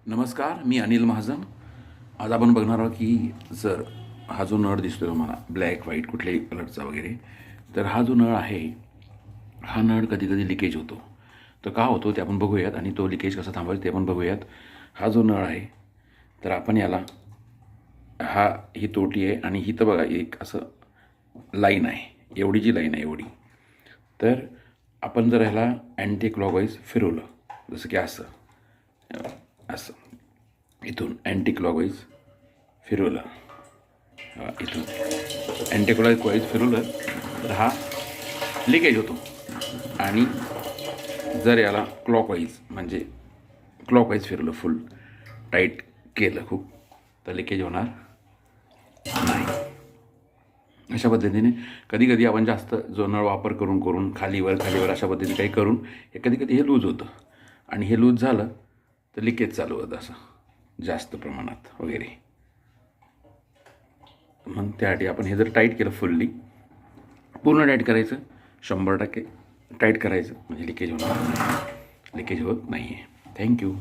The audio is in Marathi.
नमस्कार, मी अनिल महाजन. आज आपण बघणार आहोत की जर हा जो नळ दिसतोय तुम्हाला ब्लॅक व्हाईट कुठल्याही कलरचा वगैरे, तर हा जो नळ आहे हा नळ कधी कधी लिकेज होतो. तर का होतो ते आपण बघूयात आणि तो लिकेज कसा थांबवायचा ते पण बघूयात. हा जो नळ आहे तर आपण याला ही तोटी आहे आणि ही तर बघा एक असं लाईन आहे, एवढी जी लाईन आहे एवढी. तर आपण जर ह्याला अँटी क्लॉकवाईज फिरवलं, जसं की असं असं इथून अँटी क्लॉकवाईज फिरवलं, इथून अँटी क्लॉकवाईज फिरवलं तर हा लिकेज होतो. आणि जर याला क्लॉकवाईज म्हणजे क्लॉकवाईज फिरवलं, फुल टाईट केलं खूप, तर लिकेज होणार नाही. अशा पद्धतीने कधी कधी आपण जास्त जो नळ वापर करून करून खालीवर अशा पद्धतीने काही करून कधी कधी हे लूज होतं आणि हे लूज झालं तर लिकेज चालू होतं असं जास्त प्रमाणात वगैरे. मग त्यासाठी आपण हे जर टाईट केलं, फुल्ली पूर्ण टाईट करायचं, 100% टाईट करायचं, म्हणजे लिकेज होणार नाही, लिकेज होत नाही आहे. थँक्यू.